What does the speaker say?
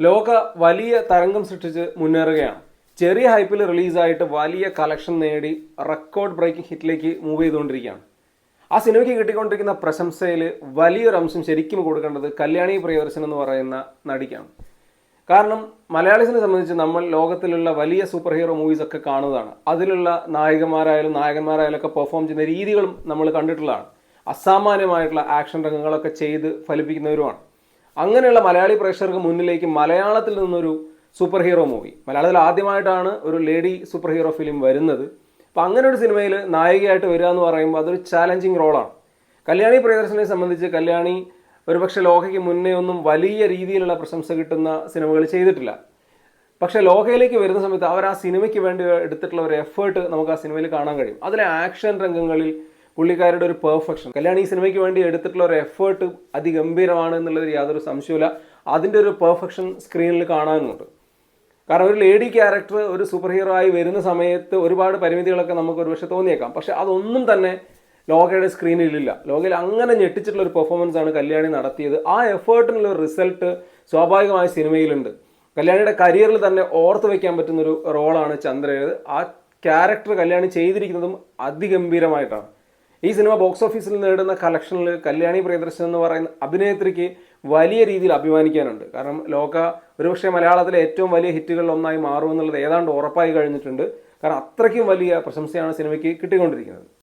ലോക വലിയ തരംഗം സൃഷ്ടിച്ച് മുന്നേറുകയാണ്. ചെറിയ ഹൈപ്പിൽ റിലീസായിട്ട് വലിയ കളക്ഷൻ നേടി റെക്കോർഡ് ബ്രേക്കിംഗ് ഹിറ്റിലേക്ക് മൂവ് ചെയ്തുകൊണ്ടിരിക്കുകയാണ്. ആ സിനിമയ്ക്ക് കിട്ടിക്കൊണ്ടിരിക്കുന്ന പ്രശംസയിൽ വലിയൊരു അംശം ശരിക്കും കൊടുക്കേണ്ടത് കല്യാണി പ്രിയദർശൻ എന്ന് പറയുന്ന നടിക്കാണ്. കാരണം മലയാളീസിനെ സംബന്ധിച്ച് നമ്മൾ ലോകത്തിലുള്ള വലിയ സൂപ്പർ ഹീറോ മൂവീസ് ഒക്കെ കാണുന്നതാണ്. അതിലുള്ള നായികമാരായാലും നായകന്മാരായാലും ഒക്കെ പെർഫോം ചെയ്യുന്ന രീതികളും നമ്മൾ കണ്ടിട്ടുള്ളതാണ്. അസാമാന്യമായിട്ടുള്ള ആക്ഷൻ രംഗങ്ങളൊക്കെ ചെയ്ത് ഫലിപ്പിക്കുന്നവരുമാണ്. അങ്ങനെയുള്ള മലയാളി പ്രേക്ഷകർക്ക് മുന്നിലേക്ക് മലയാളത്തിൽ നിന്നൊരു സൂപ്പർ ഹീറോ മൂവി, മലയാളത്തിൽ ആദ്യമായിട്ടാണ് ഒരു ലേഡി സൂപ്പർ ഹീറോ ഫിലിം വരുന്നത്. അപ്പം അങ്ങനെ ഒരു സിനിമയിൽ നായികയായിട്ട് വരിക എന്ന് പറയുമ്പോൾ അതൊരു ചാലഞ്ചിങ് റോളാണ്. കല്യാണി പ്രിയദർശനെ സംബന്ധിച്ച് കല്യാണി ഒരുപക്ഷെ ലോകയ്ക്ക് മുന്നേ ഒന്നും വലിയ രീതിയിലുള്ള പ്രശംസ കിട്ടുന്ന സിനിമകൾ ചെയ്തിട്ടില്ല. പക്ഷേ ലോകയിലേക്ക് വരുന്ന സമയത്ത് അവർ ആ സിനിമയ്ക്ക് വേണ്ടി എടുത്തിട്ടുള്ള ഒരു എഫേർട്ട് നമുക്ക് ആ സിനിമയിൽ കാണാൻ കഴിയും. അതിലെ ആക്ഷൻ രംഗങ്ങളിൽ പുള്ളിക്കാരുടെ ഒരു പെർഫെക്ഷൻ, കല്യാണി ഈ സിനിമയ്ക്ക് വേണ്ടി എടുത്തിട്ടുള്ള ഒരു എഫേർട്ട് അതിഗംഭീരമാണ് എന്നുള്ളതിൽ യാതൊരു സംശയമില്ല. അതിൻ്റെ ഒരു പെർഫെക്ഷൻ സ്ക്രീനിൽ കാണാനുമുണ്ട്. കാരണം ഒരു ലേഡി ക്യാരക്ടർ ഒരു സൂപ്പർ ഹീറോ ആയി വരുന്ന സമയത്ത് ഒരുപാട് പരിമിതികളൊക്കെ നമുക്ക് ഒരുപക്ഷെ തോന്നിയേക്കാം. പക്ഷെ അതൊന്നും തന്നെ ലോകയുടെ സ്ക്രീനിലില്ല. ലോകയിൽ അങ്ങനെ ഞെട്ടിച്ചിട്ടുള്ള ഒരു പെർഫോമൻസ് ആണ് കല്യാണി നടത്തിയത്. ആ എഫേർട്ടിനുള്ള റിസൾട്ട് സ്വാഭാവികമായ സിനിമയിലുണ്ട്. കല്യാണിയുടെ കരിയറിൽ തന്നെ ഓർത്ത് വയ്ക്കാൻ പറ്റുന്നൊരു റോളാണ് ചന്ദ്രയുടേത്. ആ ക്യാരക്ടർ കല്യാണി ചെയ്തിരിക്കുന്നതും അതിഗംഭീരമായിട്ടാണ്. ഈ സിനിമ ബോക്സ് ഓഫീസിൽ നേടുന്ന കളക്ഷനിൽ കല്യാണി പ്രിയദർശൻ എന്ന് പറയുന്ന അഭിനേത്രിക്ക് വലിയ രീതിയിൽ അഭിമാനിക്കാനുണ്ട്. കാരണം ലോക ഒരുപക്ഷെ മലയാളത്തിലെ ഏറ്റവും വലിയ ഹിറ്റുകളിൽ ഒന്നായി മാറുമെന്നുള്ളത് ഏതാണ്ട് ഉറപ്പായി കഴിഞ്ഞിട്ടുണ്ട്. കാരണം അത്രയ്ക്കും വലിയ പ്രശംസയാണ് സിനിമയ്ക്ക് കിട്ടിക്കൊണ്ടിരിക്കുന്നത്.